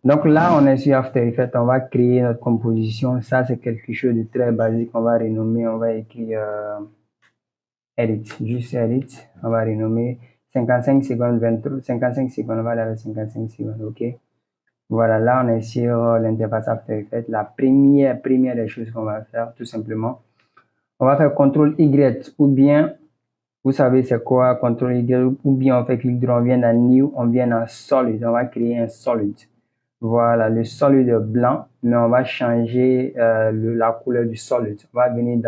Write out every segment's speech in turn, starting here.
Donc là, on est sur After Effects, on va créer notre composition. Ça, c'est quelque chose de très basique. On va renommer, on va écrire Edit, juste Edit. On va renommer 55 secondes, 23, 55 secondes, on va aller avec 55 secondes, ok? Voilà, là, on est sur l'interface After Effects. La première des choses qu'on va faire, tout simplement, on va faire CTRL Y ou bien, vous savez c'est quoi CTRL Y, ou bien on fait clic droit, on vient dans New, on vient dans Solid, on va créer un Solid. Voilà, le solide est blanc, mais on va changer la couleur du solide. On va venir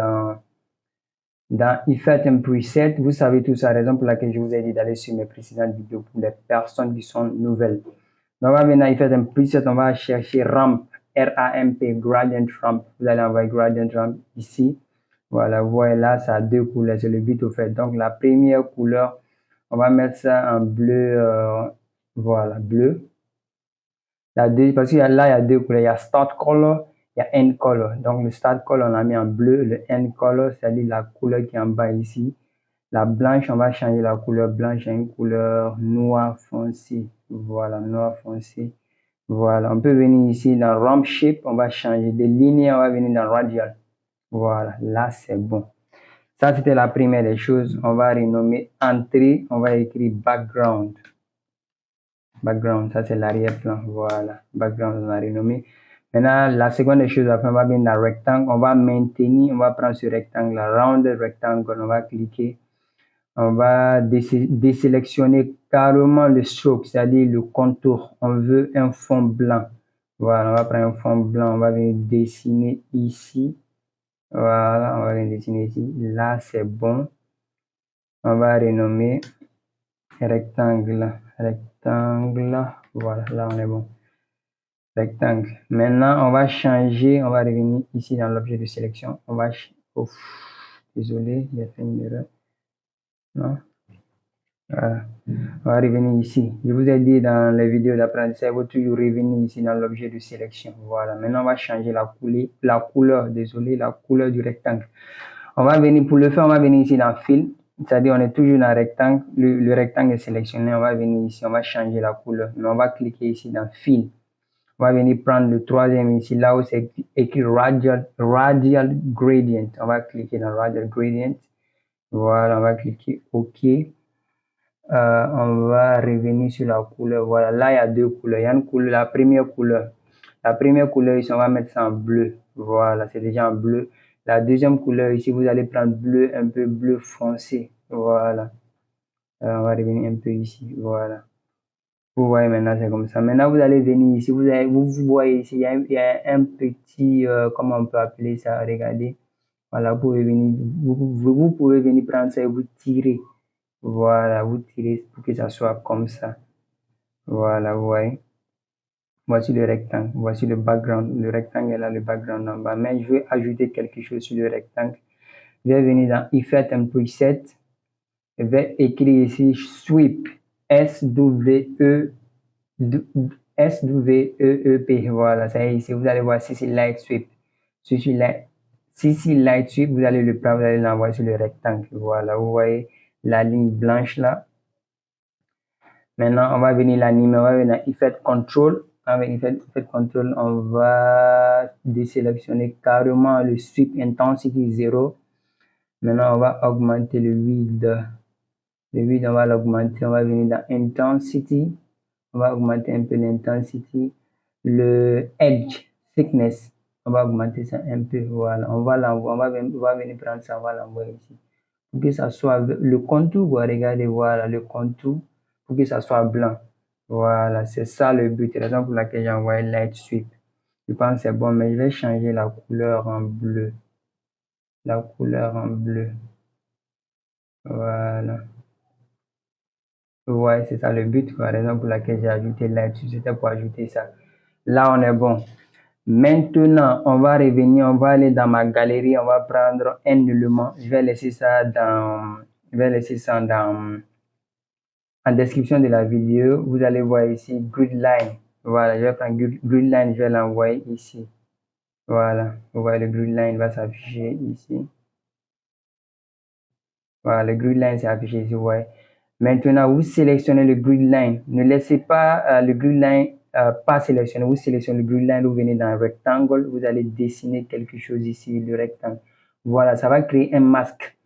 dans Effect and Preset. Vous savez tout ça, raison pour laquelle je vous ai dit d'aller sur mes précédentes vidéos pour les personnes qui sont nouvelles. Donc, on va venir dans Effect and Preset, on va chercher Ramp, R-A-M-P, Gradient Ramp. Vous allez envoyer Gradient Ramp ici. Voilà, vous voyez là, ça a deux couleurs, c'est le but au fait. Donc, la première couleur, on va mettre ça en bleu, voilà, bleu. Parce que là, il y a deux couleurs. Il y a Start Color, il y a End Color. Donc, le Start Color, on l'a mis en bleu. Le End Color, c'est-à-dire la couleur qui est en bas ici. La blanche, on va changer la couleur blanche à une couleur noir foncé. Voilà, noir foncé. Voilà, on peut venir ici dans Ramp Shape, on va changer de ligne, on va venir dans Radial. Voilà, là, c'est bon. Ça, c'était la première des choses. On va renommer Entrée, on va écrire Background. Background, ça c'est l'arrière-plan, voilà, background on a renommé. Maintenant, la seconde des choses, après on va venir dans rectangle, on va maintenir, on va prendre ce rectangle, round rectangle, on va cliquer, on va désélectionner carrément le stroke, c'est-à-dire le contour, on veut un fond blanc, voilà, on va prendre un fond blanc, on va venir dessiner ici, voilà, on va venir dessiner ici, là c'est bon, on va renommer rectangle, voilà, là on est bon. Rectangle. Maintenant, on va changer, on va revenir ici dans l'objet de sélection. On va, désolé, j'ai fait une erreur. Non. Voilà. On va revenir ici. Je vous ai dit dans les vidéos d'apprentissage, il faut toujours revenir ici dans l'objet de sélection. Voilà. Maintenant, on va changer la couleur du rectangle. On va venir, pour le faire, on va venir ici dans Fill. C'est-à-dire, on est toujours dans rectangle. Le rectangle est sélectionné. On va venir ici, on va changer la couleur. Mais on va cliquer ici dans Fill. On va venir prendre le troisième ici, là où c'est écrit Radial Gradient. On va cliquer dans Radial Gradient. Voilà, on va cliquer OK. On va revenir sur la couleur. Voilà, là, il y a deux couleurs. Il y a une couleur, la première couleur. La première couleur ici, on va mettre ça en bleu. Voilà, c'est déjà en bleu. La deuxième couleur ici, vous allez prendre bleu, un peu bleu foncé. Voilà. On va revenir un peu ici. Voilà. Vous voyez maintenant, c'est comme ça. Maintenant, vous allez venir ici. Vous voyez ici, il y a un petit, comment on peut appeler ça? Regardez. Voilà, vous pouvez venir, vous pouvez venir prendre ça et vous tirer. Voilà, vous tirez pour que ça soit comme ça. Voilà, vous voyez. Voici le rectangle. Voici le background. Le rectangle est là, le background en bas. Mais je vais ajouter quelque chose sur le rectangle. Je vais venir dans Effect and Preset. Je vais écrire ici Sweep. S-W-E S-W-E-E-P, voilà, ça y est, ici, vous allez voir CC Light Sweep. CC Light Sweep, vous allez le prendre, vous allez l'envoyer sur le rectangle, voilà, vous voyez la ligne blanche là. Maintenant, on va venir l'animer, on va venir dans Effect Control. Avec Effect Control, on va désélectionner carrément le Sweep Intensity 0. Maintenant, on va augmenter le width. Le width, on va l'augmenter, on va venir dans Intensity. On va augmenter un peu l'intensité. Le edge, thickness, on va augmenter ça un peu. Voilà, on va venir prendre ça, on va l'envoyer ici. Pour que ça soit le contour, regardez, voilà, le contour, pour que ça soit blanc. Voilà, c'est ça le but. C'est la raison pour laquelle j'ai envoyé Light Sweep. Je pense que c'est bon, mais je vais changer la couleur en bleu. La couleur en bleu. Voilà. Ouais, c'est ça le but, la raison pour laquelle j'ai ajouté Light, c'était pour ajouter ça. Là, on est bon. Maintenant, on va revenir, on va aller dans ma galerie, on va prendre un élément. Je vais laisser ça en description de la vidéo. Vous allez voir ici Grid Line. Voilà, je vais prendre Grid Line, je vais l'envoyer ici. Voilà, vous voyez le Grid Line va s'afficher ici. Voilà, le Grid Line s'est affiché ici, vous voyez. Maintenant, vous sélectionnez le Grid Line. Ne laissez pas le Grid Line pas sélectionné, vous sélectionnez le grid line, vous venez dans rectangle, vous allez dessiner quelque chose ici, le rectangle. Voilà, ça va créer un masque.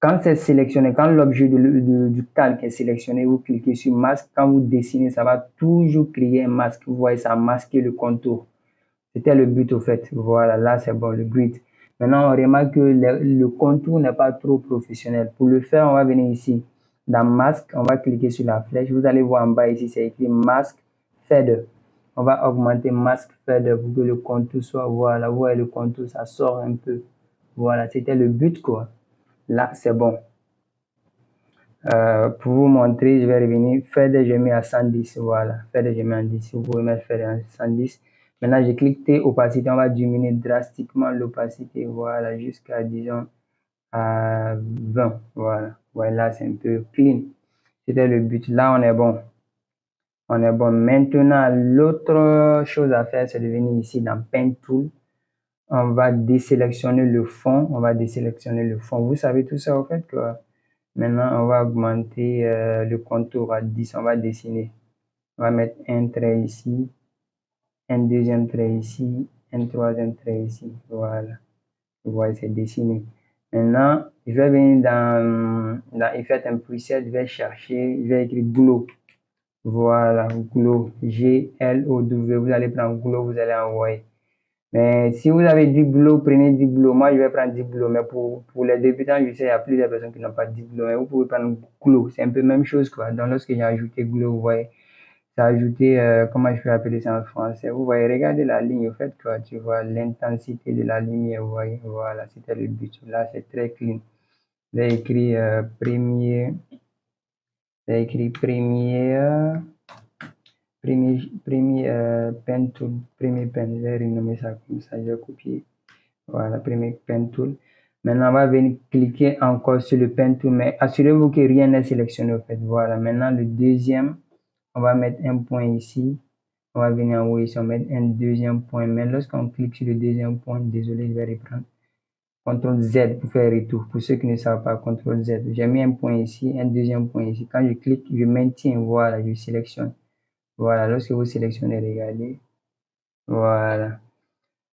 Quand c'est sélectionné, quand l'objet du calque est sélectionné, vous cliquez sur masque. Quand vous dessinez, ça va toujours créer un masque. Vous voyez, ça a masqué le contour. C'était le but au fait. Voilà, là c'est bon, le grid. Maintenant, on remarque que le contour n'est pas trop professionnel. Pour le faire, on va venir ici. Dans masque, on va cliquer sur la flèche. Vous allez voir en bas ici, c'est écrit masque feather. On va augmenter masque feather pour que le contour soit, voilà, vous voyez le contour, ça sort un peu. Voilà, c'était le but quoi. Là, c'est bon. Pour vous montrer, je vais revenir. Feather, j'ai mis à 110. Voilà. Feather, j'ai mis à 10. Vous pouvez mettre Feather à 110. Maintenant, j'ai cliqué opacité. On va diminuer drastiquement l'opacité. Voilà. Jusqu'à, disons, à 20. Voilà. Voilà, c'est un peu clean. C'était le but. Là, on est bon. On est bon. Maintenant, l'autre chose à faire, c'est de venir ici dans Pen Tool. On va désélectionner le fond. On va désélectionner le fond. Vous savez tout ça, au fait, quoi. Maintenant, on va augmenter le contour à 10. On va dessiner. On va mettre un trait ici, un deuxième trait ici, un troisième trait ici. Voilà. Vous voyez, c'est dessiné. Maintenant, je vais venir dans Effect and Preset. Je vais chercher, je vais écrire Glow. Voilà, Glow. G-L-O-W. Vous allez prendre Glow, vous allez envoyer. Mais si vous avez Diplo, prenez Diplo. Moi, je vais prendre Diplo. Mais pour les débutants, je sais, il y a plusieurs personnes qui n'ont pas Diplo. Mais vous pouvez prendre Glow. C'est un peu la même chose, quoi. Donc, lorsque j'ai ajouté Glow, vous voyez, ça a ajouté, comment je peux appeler ça en français? Vous voyez, regardez la ligne, au fait, quoi. Tu vois l'intensité de la lumière, vous voyez. Voilà, c'était le but. Là, c'est très clean. J'ai écrit premier. J'ai écrit premier pen tool, premier pen, j'ai renommé ça comme ça, j'ai copié. Voilà, premier pen tool. Maintenant, on va venir cliquer encore sur le pen tool, mais assurez-vous que rien n'est sélectionné au fait. Voilà, maintenant le deuxième, on va mettre un point ici. On va venir en haut ici, on va mettre un deuxième point. Mais lorsqu'on clique sur le deuxième point, désolé, je vais reprendre. CTRL Z pour faire retour. Pour ceux qui ne savent pas, CTRL Z. J'ai mis un point ici, un deuxième point ici. Quand je clique, je maintiens, voilà, je sélectionne. Voilà, lorsque vous sélectionnez, regardez. Voilà.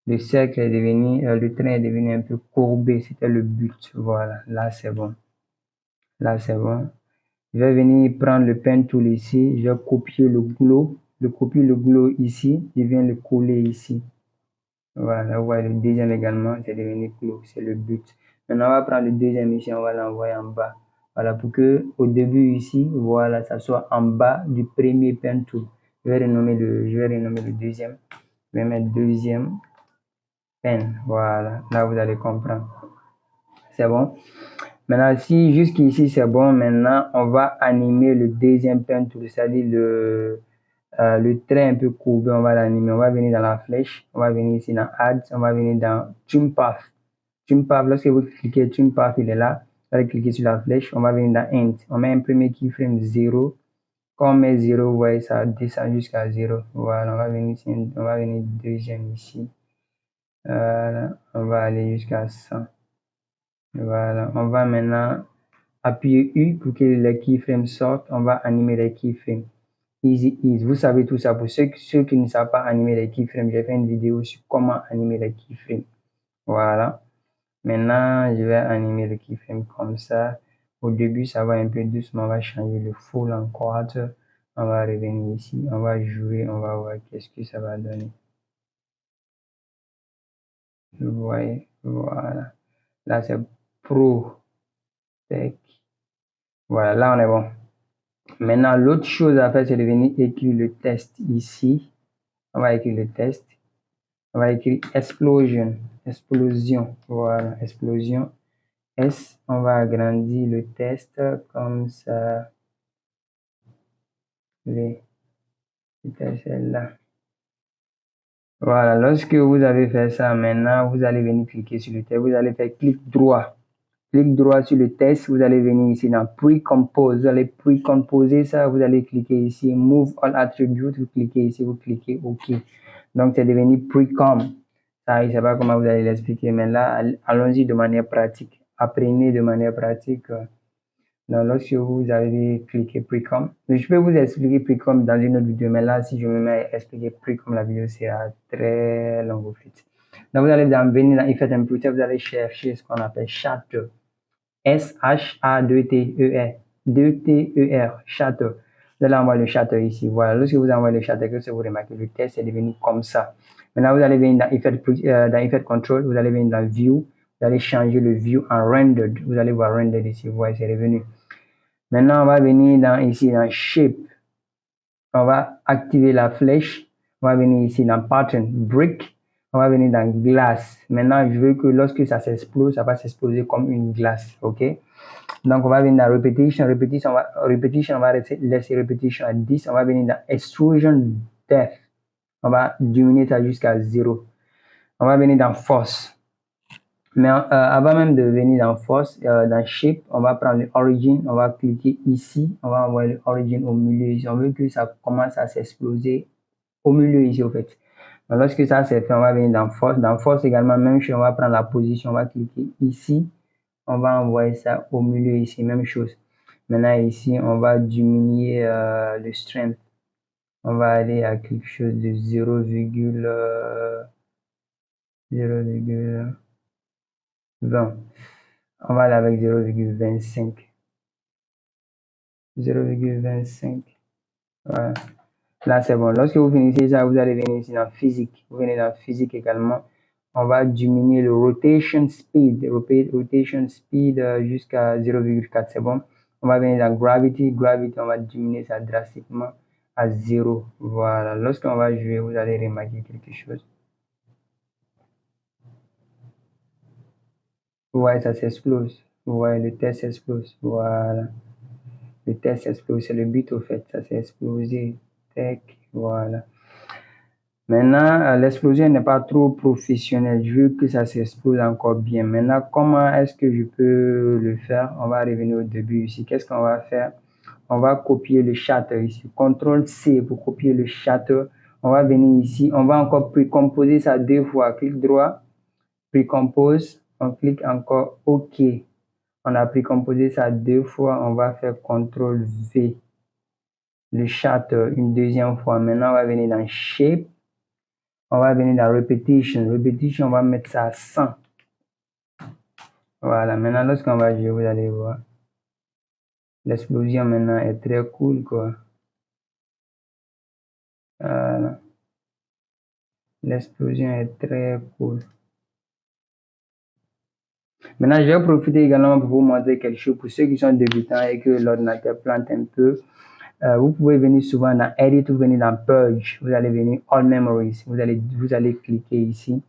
Le cercle est devenu, le train est devenu un peu courbé. C'était le but. Voilà, là c'est bon. Là c'est bon. Je vais venir prendre le pen tool ici. Je vais copier le glow. Je copie le glow ici. Je viens le coller ici. Voilà, vous voyez le deuxième également, c'est devenu glow. C'est le but. Maintenant, on va prendre le deuxième ici. On va l'envoyer en bas. Voilà, pour que au début ici, voilà, ça soit en bas du premier pen tool. Je vais renommer le deuxième. Je vais mettre deuxième pen. Voilà, là vous allez comprendre. C'est bon. Maintenant, si jusqu'ici c'est bon, maintenant on va animer le deuxième pen tool, c'est-à-dire le trait un peu courbé, on va l'animer. On va venir dans la flèche, on va venir ici dans Add, on va venir dans Trim Path. Trim Path, lorsque vous cliquez Trim Path, il est là. Vous allez cliquer sur la flèche, on va venir dans Int. On met un premier keyframe 0. Quand on met 0, vous voyez, ça descend jusqu'à 0. Voilà, on va venir ici, on va venir deuxième ici. On va aller jusqu'à 100. Voilà, on va maintenant appuyer U pour que les keyframes sortent. On va animer les keyframes. Easy ease. Vous savez tout ça. Pour ceux qui ne savent pas animer les keyframes, j'ai fait une vidéo sur comment animer les keyframes. Voilà. Maintenant, je vais animer le keyframe comme ça. Au début, ça va un peu doucement. On va changer le full en quad. On va revenir ici. On va jouer. On va voir qu'est-ce que ça va donner. Vous voyez. Voilà. Là, c'est Pro Tech. Voilà. Là, on est bon. Maintenant, l'autre chose à faire, c'est de venir écrire le test ici. On va écrire le test. On va écrire explosion. Voilà, explosion. S, on va agrandir le test comme ça. C'était celle-là. Voilà, lorsque vous avez fait ça, maintenant, vous allez venir cliquer sur le test. Vous allez faire clic droit. Clic droit sur le test. Vous allez venir ici dans Pre-Compose. Vous allez pre-composer ça. Vous allez cliquer ici, Move All Attributes. Vous cliquez ici, vous cliquez OK. Donc, c'est devenu Pre-Com. Ça, je ne sais pas comment vous allez l'expliquer, mais là, allons-y de manière pratique. Apprenez de manière pratique. Donc, lorsque vous avez cliqué Precom, je peux vous expliquer Precom dans une autre vidéo, mais là, si je me mets à expliquer Precom, la vidéo sera très longue au fait. Donc, vous allez venir dans Effect Input, vous allez chercher ce qu'on appelle Shatter. S-H-A-2-T-E-R. 2-T-E-R. Shatter. Vous allez envoyer le shatter ici. Voilà. Lorsque vous envoyez le shatter, que vous remarquez, le test est devenu comme ça. Maintenant, vous allez venir dans Effect Control, vous allez venir dans View, vous allez changer le View en Rendered. Vous allez voir Rendered ici. Vous voyez, c'est revenu. Maintenant, on va venir ici dans Shape. On va activer la flèche. On va venir ici dans Pattern, Brick. On va venir dans Glass. Maintenant, je veux que lorsque ça s'explose, ça va s'exploser comme une glace. OK? Donc, on va venir dans Repetition. On va laisser Repetition à 10. On va venir dans Extrusion Depth. On va diminuer ça jusqu'à 0. On va venir dans Force. Mais avant même de venir dans Force, dans Shape, on va prendre l'Origin, on va cliquer ici, on va envoyer l'Origin au milieu ici. On veut que ça commence à s'exploser au milieu ici, au fait. Donc, lorsque ça c'est fait, on va venir dans Force. Dans Force également, même chose, on va prendre la position, on va cliquer ici, on va envoyer ça au milieu ici, même chose. Maintenant ici, on va diminuer le Strength. On va aller à quelque chose de 0,20. On va aller avec 0,25. 0,25. Voilà. Là, c'est bon. Lorsque vous finissez ça, vous allez venir ici dans Physique. Vous venez dans Physique également. On va diminuer le Rotation Speed. Rotation Speed jusqu'à 0,4. C'est bon. On va venir dans Gravity. Gravity, on va diminuer ça drastiquement à 0. Voilà. Lorsqu'on va jouer, vous allez remarquer quelque chose. Vous voyez, ça s'explose. Vous voyez, le test s'explose. Voilà. Le test s'explose. C'est le but, au fait. Ça s'est explosé. Tech. Voilà. Maintenant, l'explosion n'est pas trop professionnelle. Je veux que ça s'explose encore bien. Maintenant, comment est-ce que je peux le faire? On va revenir au début ici. Qu'est-ce qu'on va faire? On va copier le shatter ici. CTRL-C pour copier le shatter. On va venir ici. On va encore précomposer ça 2 fois. Clic droit, précompose. On clique encore OK. On a précomposé ça 2 fois. On va faire CTRL-V. Le shatter une 2e fois. Maintenant, on va venir dans Shape. On va venir dans Repetition. Repetition, on va mettre ça à 100. Voilà, maintenant lorsqu'on va jouer, vous allez voir. L'explosion maintenant est très cool, quoi. Voilà. L'explosion est très cool. Maintenant, je vais profiter également pour vous montrer quelque chose. Pour ceux qui sont débutants et que l'ordinateur plante un peu, vous pouvez venir souvent dans Edit, vous venez dans Purge. Vous allez venir All Memories. Vous allez cliquer ici.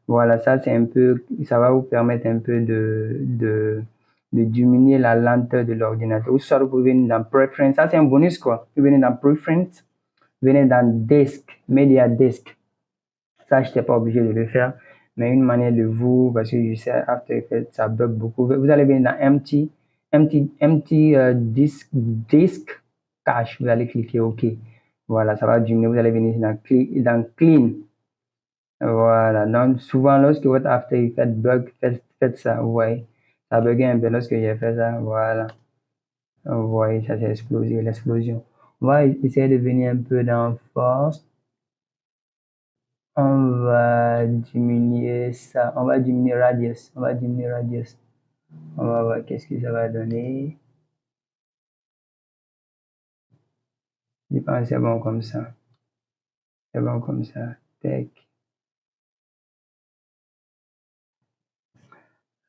Voilà, ça c'est un peu, ça va vous permettre un peu de diminuer la lenteur de l'ordinateur. Ou soit vous pouvez venir dans Preference, ça c'est un bonus quoi. Vous venez dans Preference, venez dans Disk, Media Disk. Ça, je n'étais pas obligé de le faire, mais une manière de vous, parce que je sais, After Effects, ça bug beaucoup. Vous allez venir dans Empty Disk Cache, vous allez cliquer OK. Voilà, ça va diminuer. Vous allez venir dans Clean. Voilà, donc souvent lorsque votre After Effects bug, faites ça, vous voyez, ça buguait un peu lorsque j'ai fait ça, voilà, vous voyez, ça s'est explosé, l'explosion. On va essayer de venir un peu dans Force, on va diminuer ça, on va diminuer Radius, on va voir qu'est-ce que ça va donner. Je pense que c'est bon comme ça, Tech.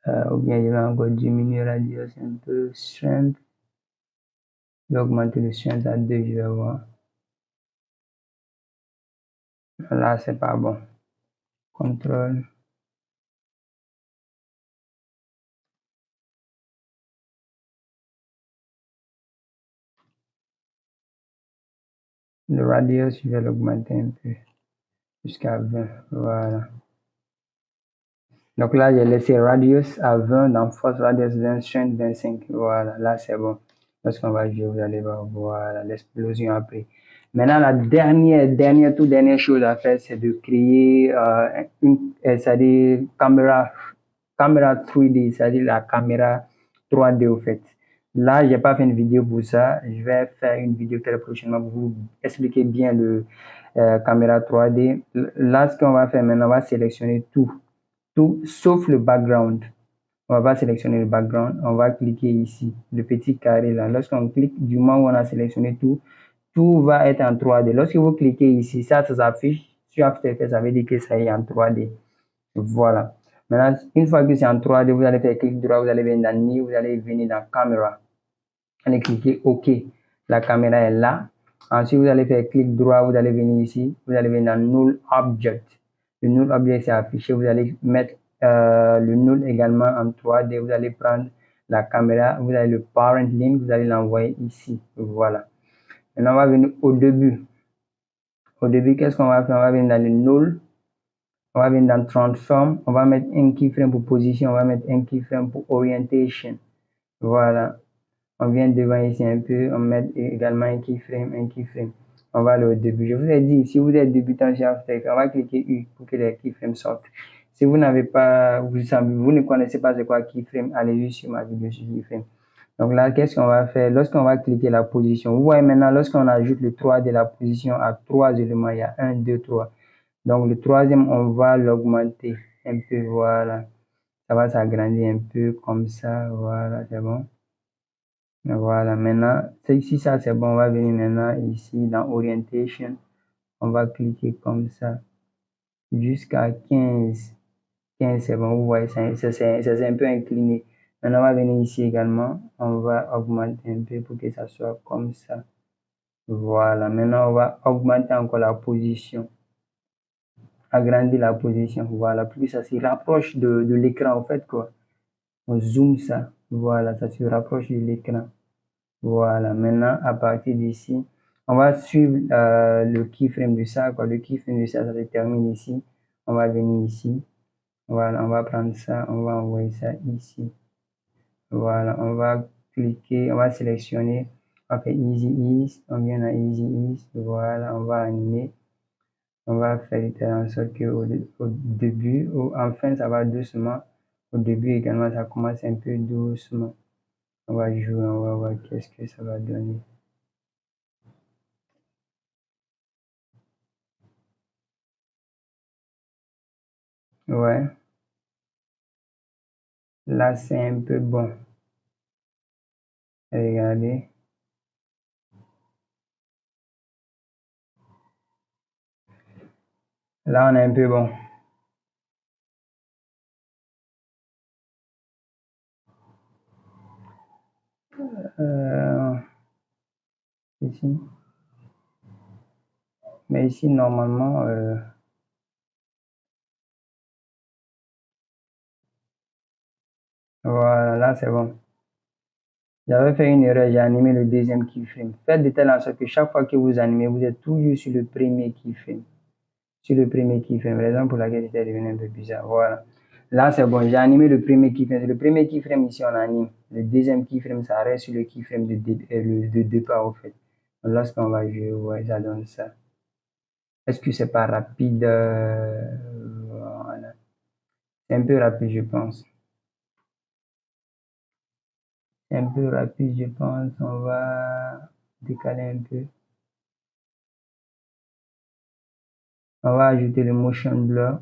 Ou bien je vais encore diminuer Radius un peu, Strength. Je vais augmenter le strength à 2, je vais voir. Là, c'est pas bon. Contrôle. Le radius, je vais l'augmenter un peu. Jusqu'à 20. Voilà. Donc là, j'ai laissé radius à 20 dans force, radius 20, strength 25. Voilà, là, c'est bon. Lorsqu'on va jouer, vous allez voir, voilà, l'explosion après. Maintenant, la toute dernière chose à faire, c'est de créer c'est-à-dire caméra 3D, c'est-à-dire la caméra 3D au fait. Là, j'ai pas fait une vidéo pour ça. Je vais faire une vidéo très prochainement pour vous expliquer bien le caméra 3D. Là, ce qu'on va faire maintenant, on va sélectionner tout sauf le background. On va pas sélectionner le background. On va cliquer ici, le petit carré là. Lorsqu'on clique, du moment où on a sélectionné tout va être en 3D. Lorsque vous cliquez ici, ça s'affiche sur After Effects, ça veut dire que ça est en 3D. Voilà. Maintenant, une fois que c'est en 3D, vous allez faire clic droit, vous allez venir dans New, vous allez venir dans Camera. Allez cliquer OK. La caméra est là. Ensuite, vous allez faire clic droit, vous allez venir ici, vous allez venir dans Null Object. Le Null Object c'est affiché, vous allez mettre le Null également en 3D. Vous allez prendre la caméra, vous allez le Parent Link, vous allez l'envoyer ici. Voilà. Maintenant, on va venir au début. Au début, qu'est-ce qu'on va faire? On va venir dans le Null. On va venir dans Transform. On va mettre un keyframe pour position. On va mettre un keyframe pour Orientation. Voilà. On vient devant ici un peu. On met également un keyframe, On va aller au début. Je vous ai dit, si vous êtes débutant chez After Effects, on va cliquer U pour que les keyframes sortent. Si vous n'avez pas, vous ne connaissez pas c'est quoi keyframe, allez juste sur ma vidéo sur keyframe. Donc là, qu'est-ce qu'on va faire? Lorsqu'on va cliquer la position, vous voyez maintenant, lorsqu'on ajoute le 3 de la position à 3 éléments, il y a 1, 2, 3. Donc le troisième, on va l'augmenter un peu, voilà. Ça va s'agrandir un peu comme ça, voilà, c'est bon. Voilà, maintenant, si ça c'est bon, on va venir maintenant ici dans Orientation. On va cliquer comme ça jusqu'à 15. 15 c'est bon, vous voyez, c'est un peu incliné. Maintenant, on va venir ici également. On va augmenter un peu pour que ça soit comme ça. Voilà, maintenant, on va augmenter encore la position. Agrandir la position, voilà, pour que ça se rapproche de l'écran, en fait, quoi. On zoome ça, voilà, ça se rapproche de l'écran. Voilà, maintenant, à partir d'ici, on va suivre le keyframe de ça, quoi. Le keyframe de ça, ça se termine ici. On va venir ici. Voilà, on va prendre ça, on va envoyer ça ici. Voilà, on va cliquer, on va sélectionner. On fait Easy Ease, on vient à Easy Ease. Voilà, on va animer. On va faire de telle en sorte qu'au début, ou enfin, ça va doucement. Au début également, ça commence un peu doucement. On va jouer, on va voir qu'est-ce que ça va donner. Ouais. Là, c'est un peu bon. Regardez. Là, on est un peu bon. Ici. Mais ici, normalement, voilà, là, c'est bon. J'avais fait une erreur, j'ai animé le deuxième keyframe. Faites de telle sorte que chaque fois que vous animez, vous êtes toujours sur le premier keyframe. Sur le premier keyframe, raison pour laquelle c'était devenu un peu bizarre. Voilà. Là, c'est bon, j'ai animé le premier keyframe. Le premier keyframe, ici, on anime. Le deuxième keyframe, ça reste sur le keyframe de départ, en fait. Lorsqu'on va jouer, ouais, ça donne ça. Est-ce que c'est pas rapide? Voilà. C'est un peu rapide, je pense. C'est un peu rapide, je pense. On va décaler un peu. On va ajouter le motion blur.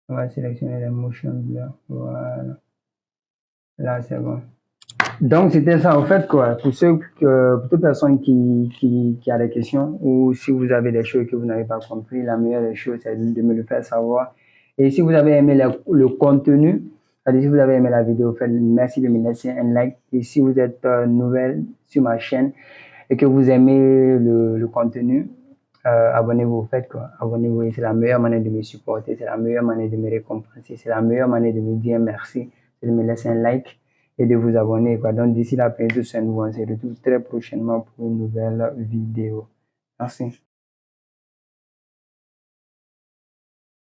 On va sélectionner le motion blur. Voilà. Là, c'est bon. Donc, c'était ça, en fait, quoi. Pour toute personne qui a des questions ou si vous avez des choses que vous n'avez pas compris, la meilleure des choses, c'est de me le faire savoir. Et si vous avez aimé le contenu, c'est-à-dire si vous avez aimé la vidéo, merci de me laisser un like. Et si vous êtes nouvelle sur ma chaîne et que vous aimez le contenu, abonnez-vous, faites quoi. Abonnez-vous, c'est la meilleure manière de me supporter, c'est la meilleure manière de me récompenser, c'est la meilleure manière de me dire merci, c'est de me laisser un like et de vous abonner, quoi. Donc, d'ici la fin de ce nouveau, on se retrouve très prochainement pour une nouvelle vidéo. Merci.